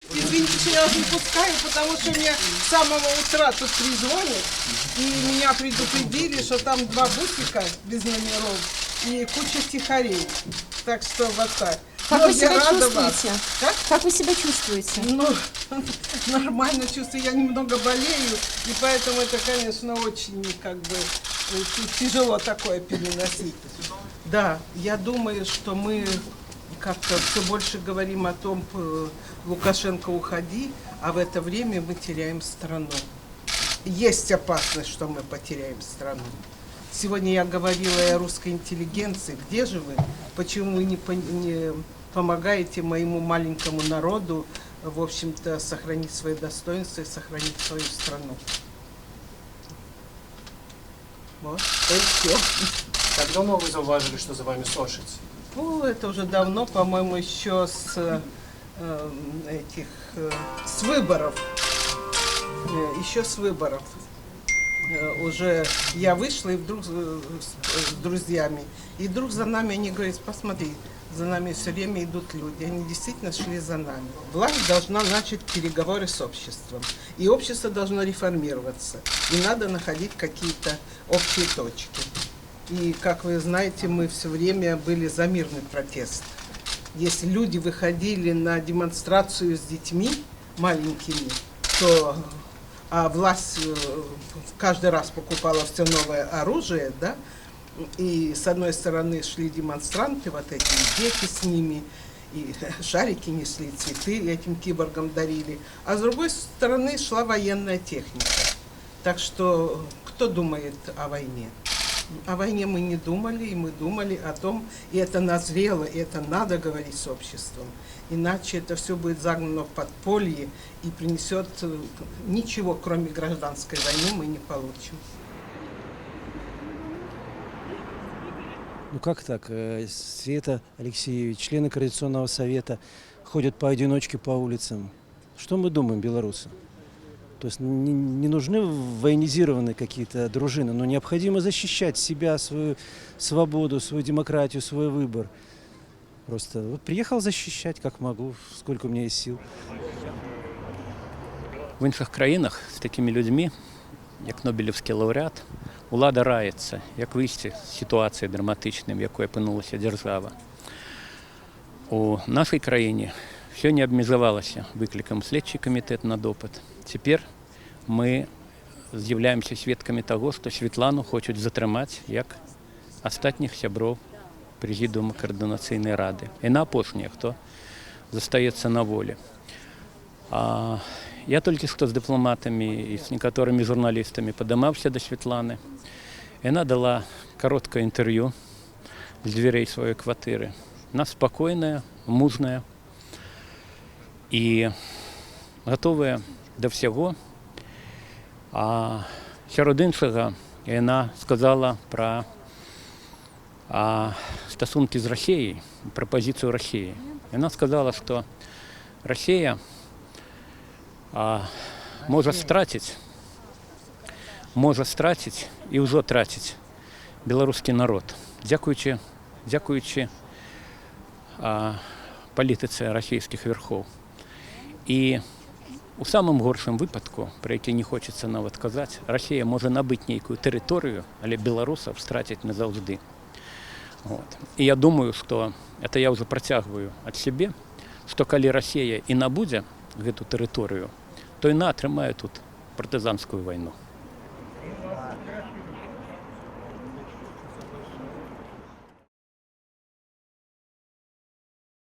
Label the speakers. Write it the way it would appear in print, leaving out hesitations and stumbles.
Speaker 1: Извините, что я вас не пускаю, потому что мне с самого утра тут трезвонят, и меня предупредили, что там 2 бусика без номеров и куча тихарей. Так что вот так.
Speaker 2: Как
Speaker 1: Но
Speaker 2: вы себя
Speaker 1: я рада
Speaker 2: чувствуете?
Speaker 1: вас. Как?
Speaker 2: Как вы себя чувствуете?
Speaker 1: Ну, нормально чувствую, я немного болею, и поэтому это, конечно, очень как бы тяжело такое переносить. Да, я думаю, что мы как-то все больше говорим о том, Лукашенко, уходи, а в это время мы теряем страну. Есть опасность, что мы потеряем страну. Сегодня я говорила и о русской интеллигенции. Где же вы? Почему вы не помогаете моему маленькому народу, в общем-то, сохранить свои достоинства и сохранить свою страну? Вот, и все.
Speaker 3: Как давно вы зауважили, что за вами сошить?
Speaker 1: Ну, это уже давно, по-моему, еще с выборов. Еще с выборов. Уже я вышла и вдруг с друзьями. И вдруг за нами они говорят, посмотри, за нами все время идут люди. Они действительно шли за нами. Власть должна начать переговоры с обществом. И общество должно реформироваться. И надо находить какие-то общие точки. И, как вы знаете, мы все время были за мирный протест. Если люди выходили на демонстрацию с детьми маленькими, то власть каждый раз покупала все новое оружие, да, и с одной стороны шли демонстранты, вот эти дети с ними, и шарики несли, цветы этим киборгам дарили, а с другой стороны шла военная техника. Так что кто думает о войне? О войне мы не думали, и мы думали о том, и это назрело, и это надо говорить с обществом. Иначе это все будет загнано в подполье и принесет ничего, кроме гражданской войны, мы не получим.
Speaker 4: Ну как так? Света Алексеевич, члены Координационного совета ходят поодиночке по улицам. Что мы думаем, белорусы? То есть не нужны военизированные какие-то дружины, но необходимо защищать себя, свою свободу, свою демократию, свой выбор. Просто вот приехал защищать, как могу, сколько у меня есть сил.
Speaker 5: В інших країнах з такими людьми, як Нобелівський лауреат, влада рається, як вийти з ситуації драматичної, в якій опинилася держава. У нашій країні все не обмежувалося викликом слідчий комітет на допит. Тепер ми з'являємося свідками того, що Світлану хочуть затримати як останніх сябров Президиума Координаційної ради. І на опошнє, хто зостається на волі. Я тільки що з дипломатами і з некоторими журналістами подимався до Світлани. Вона дала коротке інтерв'ю з дверей своєї квартири. Вона спокійна, мужна і готова до всього. А серед іншого вона сказала про стосунки з Росією, про позицію Росії. Вона сказала, що Росія може стратити і вже тратить білоруський народ, дякуючи політиці російських верхов. І у самому горшому випадку, про який не хочеться навіть казати, Росія може набити ніяку територію, але білорусів втратить назавжди. Вот. І я думаю, що, це я вже протягую від себе, що коли Росія і набуде эту територію, то вона отримає тут партизанську війну.